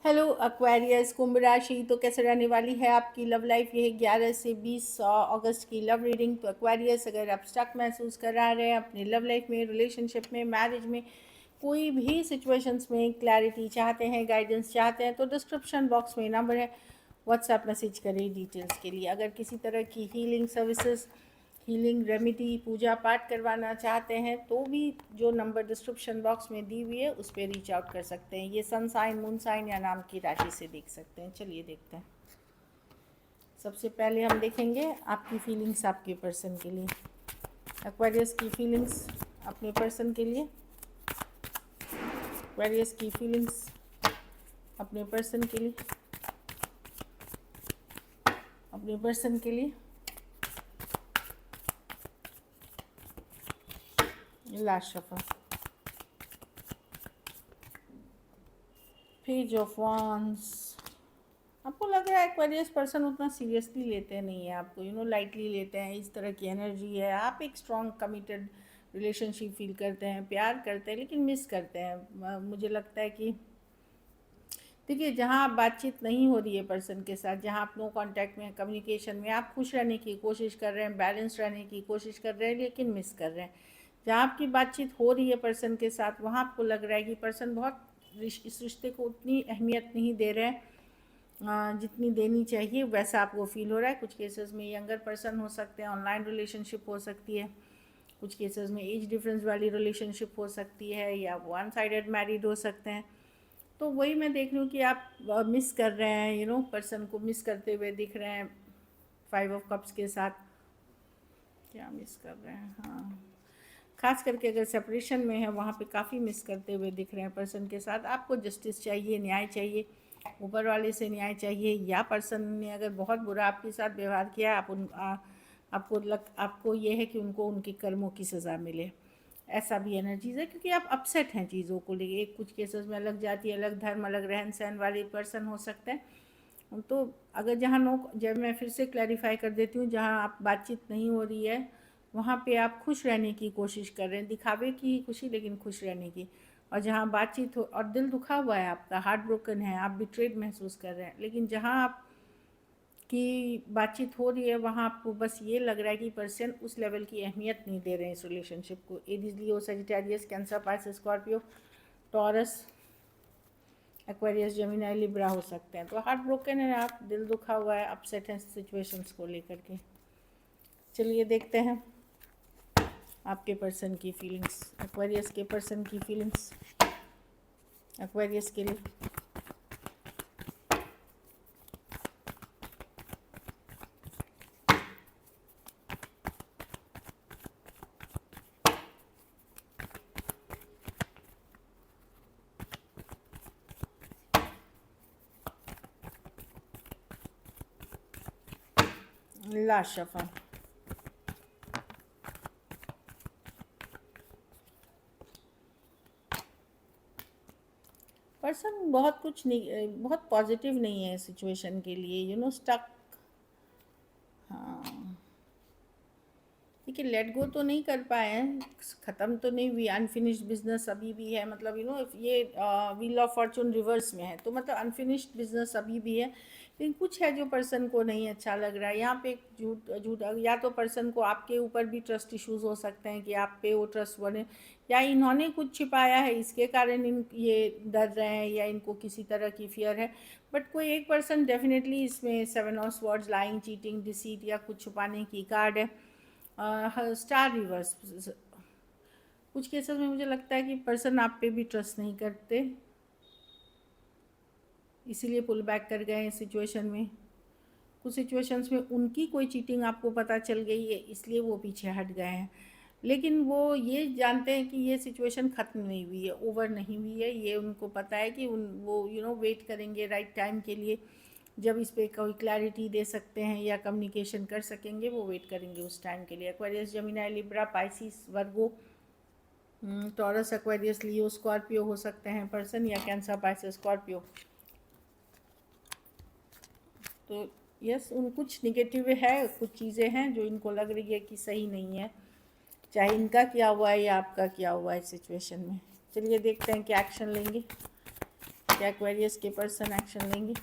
Hello Aquarius कुंभ राशि, तो कैसे रहने वाली है आपकी लव लाइफ। ये 11 से 20 अगस्त की लव रीडिंग। तो एक्वेरियस, अगर आप स्टक महसूस करा रहे हैं अपनी लव लाइफ में, रिलेशनशिप में, मैरिज में, कोई भी सिचुएशंस में क्लैरिटी चाहते हैं, गाइडेंस चाहते हैं, तो डिस्क्रिप्शन बॉक्स में नंबर है, व्हाट्सएप मैसेज करें डिटेल्स के लिए। अगर किसी तरह की हीलिंग सर्विसेज, हीलिंग रेमेडी, पूजा पाठ करवाना चाहते हैं तो भी जो नंबर डिस्क्रिप्शन बॉक्स में दी हुई है उस पर रीच आउट कर सकते हैं। ये सन साइन, मून साइन या नाम की राशि से देख सकते हैं। चलिए देखते हैं। सबसे पहले हम देखेंगे आपकी फीलिंग्स आपके पर्सन के लिए। एक्वेरियस की फीलिंग्स अपने पर्सन के लिए। एक्वेरियस की फीलिंग्स अपने पर्सन के लिए। अपने पर्सन के लिए last shuffle. Page of wands. आपको लग रहा है एक्वेरियस पर्सन उतना सीरियसली लेते नहीं है आपको, लाइटली लेते हैं। इस तरह की एनर्जी है। आप एक स्ट्रॉन्ग कमिटेड रिलेशनशिप फील करते हैं, प्यार करते हैं, लेकिन मिस करते हैं। मुझे लगता है कि देखिए, जहाँ आप बातचीत नहीं हो रही है पर्सन के साथ, जहाँ आप नो कांटेक्ट में, कम्युनिकेशन में, आप खुश रहने की कोशिश कर रहे हैं, बैलेंस रहने की कोशिश कर रहे हैं, लेकिन मिस कर रहे हैं। जहाँ आपकी बातचीत हो रही है पर्सन के साथ, वहाँ आपको लग रहा है कि पर्सन बहुत इस रिश्ते को उतनी अहमियत नहीं दे रहे हैं जितनी देनी चाहिए, वैसा आपको फील हो रहा है। कुछ केसेस में यंगर पर्सन हो सकते हैं, ऑनलाइन रिलेशनशिप हो सकती है, कुछ केसेस में एज डिफरेंस वाली रिलेशनशिप हो सकती है, या वन साइडेड मैरिड हो सकते हैं। तो वही मैं देख रही हूँ कि आप मिस कर रहे हैं, पर्सन को मिस करते हुए दिख रहे हैं 5 ऑफ कप्स के साथ। क्या मिस कर रहे हैं? हाँ, खास करके अगर सेपरेशन में है वहाँ पे काफ़ी मिस करते हुए दिख रहे हैं पर्सन के साथ। आपको जस्टिस चाहिए, न्याय चाहिए, ऊपर वाले से न्याय चाहिए, या पर्सन ने अगर बहुत बुरा आपके साथ व्यवहार किया, आपको ये है कि उनको उनके कर्मों की सज़ा मिले। ऐसा भी एनर्जीज है, क्योंकि आप अपसेट हैं चीज़ों को लेके। एक कुछ केसेस में अलग जाति, अलग धर्म, अलग रहन सहन वाले पर्सन हो सकते हैं। तो अगर जब मैं फिर से क्लैरिफाई कर देती हूँ, जहाँ आप बातचीत नहीं हो रही है वहाँ पे आप खुश रहने की कोशिश कर रहे हैं, दिखावे की खुशी, लेकिन खुश रहने की। और जहाँ बातचीत हो और दिल दुखा हुआ है, आपका हार्ट ब्रोकन है, आप बिट्रेड महसूस कर रहे हैं, लेकिन जहाँ आप की बातचीत हो रही है वहाँ आपको बस ये लग रहा है कि पर्सन उस लेवल की अहमियत नहीं दे रहे हैं इस रिलेशनशिप को। Aries, Leo, Sagittarius, Cancer, Pisces, Scorpio, Taurus, Aquarius, Gemini, Libra हो सकते हैं। तो हार्ट ब्रोकन है आप, दिल दुखा हुआ है, अपसेट है सिचुएशंस को लेकर के। चलिए देखते हैं आपके पर्सन की फीलिंग्स, एक्वेरियस के पर्सन की फीलिंग्स एक्वेरियस के लिए। Last shuffle. पर्सन बहुत कुछ नहीं, बहुत पॉजिटिव नहीं है सिचुएशन के लिए, स्टक। हाँ, देखिए, लेट गो तो नहीं कर पाए हैं, ख़त्म तो नहीं हुई, अनफिनिश्ड बिजनेस अभी भी है। मतलब ये व्हील ऑफ फॉर्चून रिवर्स में है, तो मतलब अनफिनिश्ड बिजनेस अभी भी है। लेकिन कुछ है जो पर्सन को नहीं अच्छा लग रहा है। यहाँ पे एक झूठ, या तो पर्सन को आपके ऊपर भी ट्रस्ट इश्यूज हो सकते हैं कि आप पे वो ट्रस्ट बने, या इन्होंने कुछ छिपाया है इसके कारण ये डर रहे हैं, या इनको किसी तरह की फियर है। बट कोई एक पर्सन डेफिनेटली इसमें 7 of swords, lying, cheating, deceit या कुछ छुपाने की कार्ड है। Star reverse. कुछ केसेस में मुझे लगता है कि पर्सन आप पे भी ट्रस्ट नहीं करते, इसीलिए पुल बैक कर गए हैं सिचुएशन में। कुछ सिचुएशंस में उनकी कोई चीटिंग आपको पता चल गई है, इसलिए वो पीछे हट गए हैं। लेकिन वो ये जानते हैं कि ये सिचुएशन ख़त्म नहीं हुई है, ओवर नहीं हुई है। ये उनको पता है कि वो वेट करेंगे राइट टाइम के लिए, जब इस पर कोई क्लैरिटी दे सकते हैं या कम्युनिकेशन कर सकेंगे, वो वेट करेंगे उस टाइम के लिए। एक्वेरियस, जेमिनी, लिब्रा, पाइसिस, वर्गो, टॉरस, एक्वेरियस, लियो, स्कॉर्पियो हो सकते हैं पर्सन, या कैंसर, पाइसिस, स्कॉर्पियो। तो यस, उन कुछ निगेटिव है, कुछ चीज़ें हैं जो इनको लग रही है कि सही नहीं है, चाहे इनका किया हुआ है या आपका किया हुआ है सिचुएशन में। चलिए देखते हैं क्या एक्शन लेंगे क्या एक्वेरियस के पर्सन एक्शन लेंगे?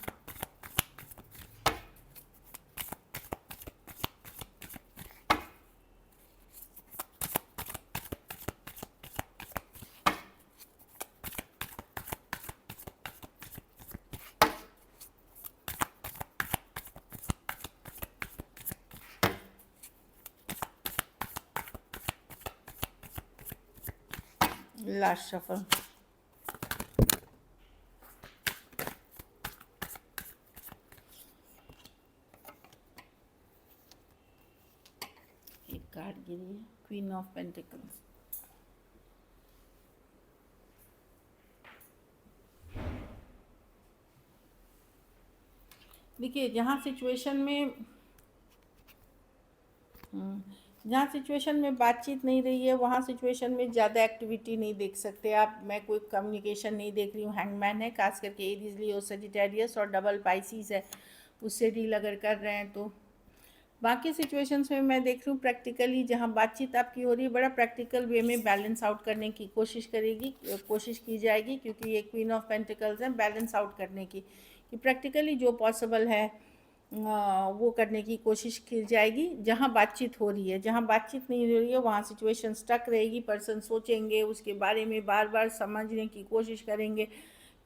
Last shuffle. एक कार्ड गिरी है, क्वीन ऑफ पेंटिकल्स। देखिए जहाँ सिचुएशन में बातचीत नहीं रही है, वहाँ सिचुएशन में ज़्यादा एक्टिविटी नहीं देख सकते आप। मैं कोई कम्युनिकेशन नहीं देख रही हूँ। हैंगमैन है, खास करके एरीज, लियो, सजिटेरियस और डबल पाइसिस है, उससे डील अगर कर रहे हैं तो। बाकी सिचुएशंस में मैं देख रही हूँ प्रैक्टिकली, जहाँ बातचीत आपकी हो रही है, बड़ा प्रैक्टिकल वे में बैलेंस आउट करने की कोशिश की जाएगी, क्योंकि ये क्वीन ऑफ पेंटिकल्स है, बैलेंस आउट करने की, कि प्रैक्टिकली जो पॉसिबल है वो करने की कोशिश की जाएगी जहाँ बातचीत हो रही है। जहाँ बातचीत नहीं हो रही है वहाँ सिचुएशन स्टक रहेगी। पर्सन सोचेंगे उसके बारे में, बार बार समझने की कोशिश करेंगे,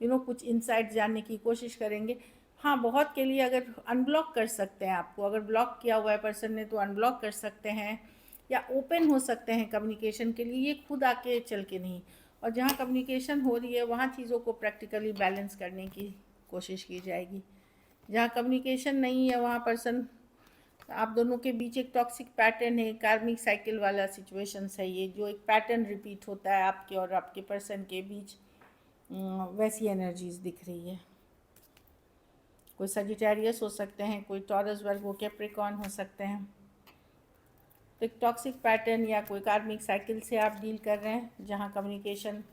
कुछ इनसाइट जानने की कोशिश करेंगे। हाँ, बहुत के लिए अगर अनब्लॉक कर सकते हैं आपको, अगर ब्लॉक किया हुआ है पर्सन ने तो अनब्लॉक कर सकते हैं, या ओपन हो सकते हैं कम्युनिकेशन के लिए, ये खुद आके चल के नहीं। और जहाँ कम्युनिकेशन हो रही है वहाँ चीज़ों को प्रैक्टिकली बैलेंस करने की कोशिश की जाएगी। जहाँ कम्युनिकेशन नहीं है वहाँ पर्सन, आप दोनों के बीच एक टॉक्सिक पैटर्न है, कार्मिक साइकिल वाला सिचुएशंस है ये, जो एक पैटर्न रिपीट होता है आपके और आपके पर्सन के बीच, वैसी एनर्जीज दिख रही है। कोई सजिटेरियस हो सकते हैं, कोई टॉरस, वर्गो, कैप्रिकॉर्न हो सकते हैं। तो एक टॉक्सिक पैटर्न या कोई कार्मिक साइकिल से आप डील कर रहे हैं जहाँ कम्युनिकेशन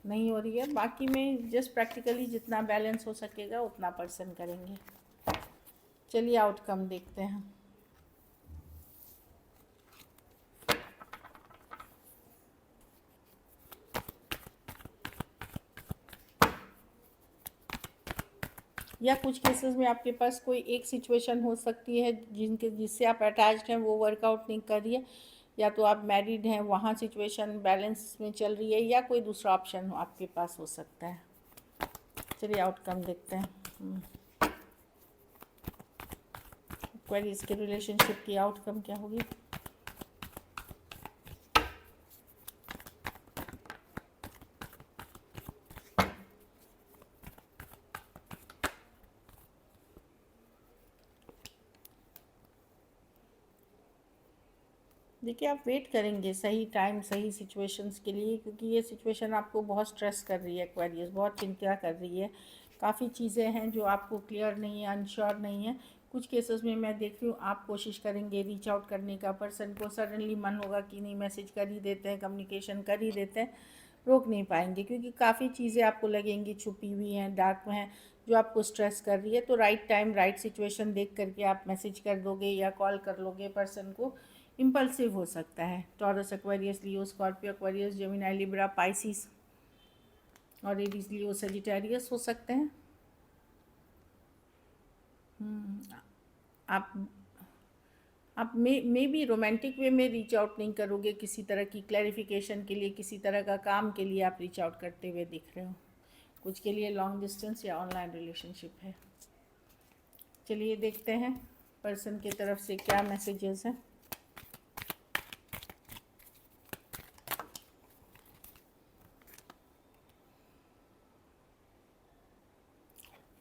नहीं हो रही है। बाकी में जस्ट प्रैक्टिकली जितना बैलेंस हो सकेगा उतना पर्सन करेंगे। चलिए आउटकम देखते हैं। या कुछ केसेस में आपके पास कोई एक सिचुएशन हो सकती है जिससे आप अटैच्ड हैं, वो वर्कआउट नहीं कर रही है, या तो आप मैरिड हैं, वहाँ सिचुएशन बैलेंस में चल रही है, या कोई दूसरा ऑप्शन आपके पास हो सकता है। चलिए आउटकम देखते हैं। एक्वेरियस के रिलेशनशिप की आउटकम क्या होगी? देखिए आप वेट करेंगे सही टाइम, सही सिचुएशंस के लिए, क्योंकि ये सिचुएशन आपको बहुत स्ट्रेस कर रही है एक्वेरियस, बहुत चिंता कर रही है। काफ़ी चीज़ें हैं जो आपको क्लियर नहीं है, अनश्योर नहीं है। कुछ केसेस में मैं देख रही हूँ आप कोशिश करेंगे रीच आउट करने का, पर्सन को सडनली मन होगा कि नहीं मैसेज कर ही देते हैं, कम्युनिकेशन कर ही देते हैं, रोक नहीं पाएंगे, क्योंकि काफ़ी चीज़ें आपको लगेंगी छुपी हुई हैं, डार्क में हैं, जो आपको स्ट्रेस कर रही है। तो राइट टाइम, राइट सिचुएशन देख करके आप मैसेज कर दोगे या कॉल कर लोगे पर्सन को। इम्पल्सिव हो सकता है। Taurus, Aquarius, Leo, Scorpio, Aquarius, Gemini, Libra, Pisces और एरीज, लियो, सजिटेरियस हो सकते हैं। आप मे भी रोमांटिक वे में रीच आउट नहीं करोगे, किसी तरह की क्लैरिफिकेशन के लिए, किसी तरह का काम के लिए आप रीच आउट करते हुए दिख रहे हो। कुछ के लिए लॉन्ग डिस्टेंस या ऑनलाइन रिलेशनशिप है। चलिए देखते हैं पर्सन की तरफ से क्या मैसेजेस हैं।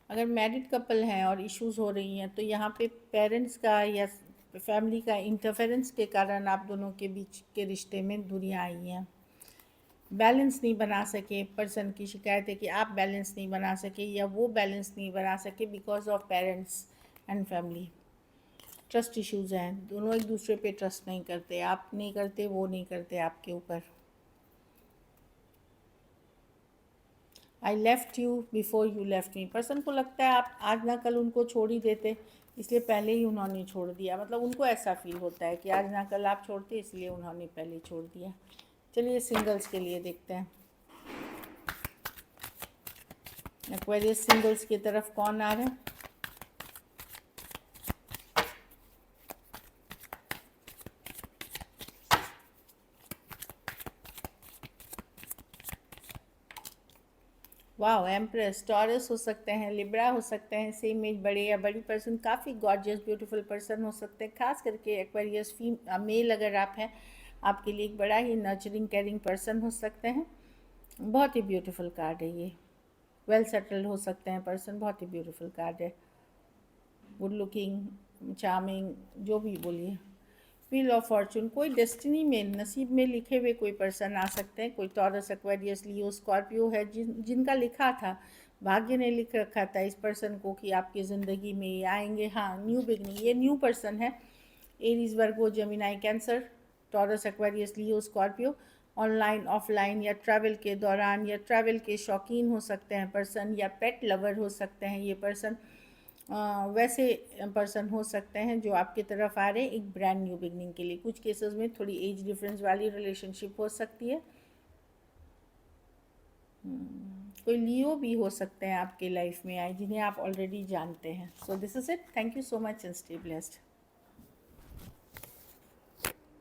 अगर मैरिड कपल हैं और इश्यूज हो रही हैं तो यहाँ पे पेरेंट्स का या फैमिली का इंटरफेरेंस के कारण आप दोनों के बीच के रिश्ते में दूरियाँ आई हैं। बैलेंस नहीं बना सके, पर्सन की शिकायत है कि आप बैलेंस नहीं बना सके या वो बैलेंस नहीं बना सके because of parents and family. Trust issues हैं, दोनों एक दूसरे पे ट्रस्ट नहीं करते, आप नहीं करते, वो नहीं करते आपके ऊपर। I left you before you left me. Person को लगता है आप आज ना कल उनको छोड़ ही देते, इसलिए पहले ही उन्होंने छोड़ दिया। मतलब उनको ऐसा फील होता है कि आज ना कल आप छोड़ते, इसलिए उन्होंने पहले छोड़ दिया। चलिए सिंगल्स के लिए देखते हैं। एक्वेरियस सिंबल्स की तरफ कौन आ रहा है? वाह, एम्प्रेस, टॉरस हो सकते हैं, लिब्रा हो सकते हैं, सेम एज बड़े या बड़ी पर्सन, काफ़ी गॉर्जियस ब्यूटीफुल पर्सन हो सकते हैं। खास करके एक्वेरियस मेल अगर आप हैं, आपके लिए एक बड़ा ही नर्चरिंग केयरिंग पर्सन हो सकते हैं। बहुत ही ब्यूटीफुल कार्ड है ये। वेल सेटल्ड हो सकते हैं पर्सन, बहुत ही ब्यूटीफुल कार्ड है। गुड लुकिंग, चार्मिंग, जो भी बोलिए। व्हील ऑफ फॉर्चून, कोई डेस्टिनी में, नसीब में लिखे हुए कोई पर्सन आ सकते हैं। कोई टॉरस, एक्वेरियस, लियो, स्कॉर्पियो है जिनका लिखा था, भाग्य ने लिख रखा था इस पर्सन को कि आपकी ज़िंदगी में ये आएंगे। हाँ, न्यू बिगनिंग, ये न्यू पर्सन है। एरीज, वर्गो, Gemini, cancer, taurus, Aquarius, Leo, Scorpio. Online, offline या ट्रैवल के दौरान या ट्रैवल के शौकीन हो सकते हैं पर्सन, या पेट लवर हो सकते हैं ये पर्सन। वैसे पर्सन हो सकते हैं जो आपकी तरफ आ रहे हैं एक ब्रांड न्यू बिगनिंग के लिए। कुछ केसेस में थोड़ी एज डिफरेंस वाली रिलेशनशिप हो सकती है। कोई लियो भी हो सकते हैं आपके लाइफ में आए, जिन्हें आप ऑलरेडी जानते हैं। So this is it. Thank you so much and stay blessed.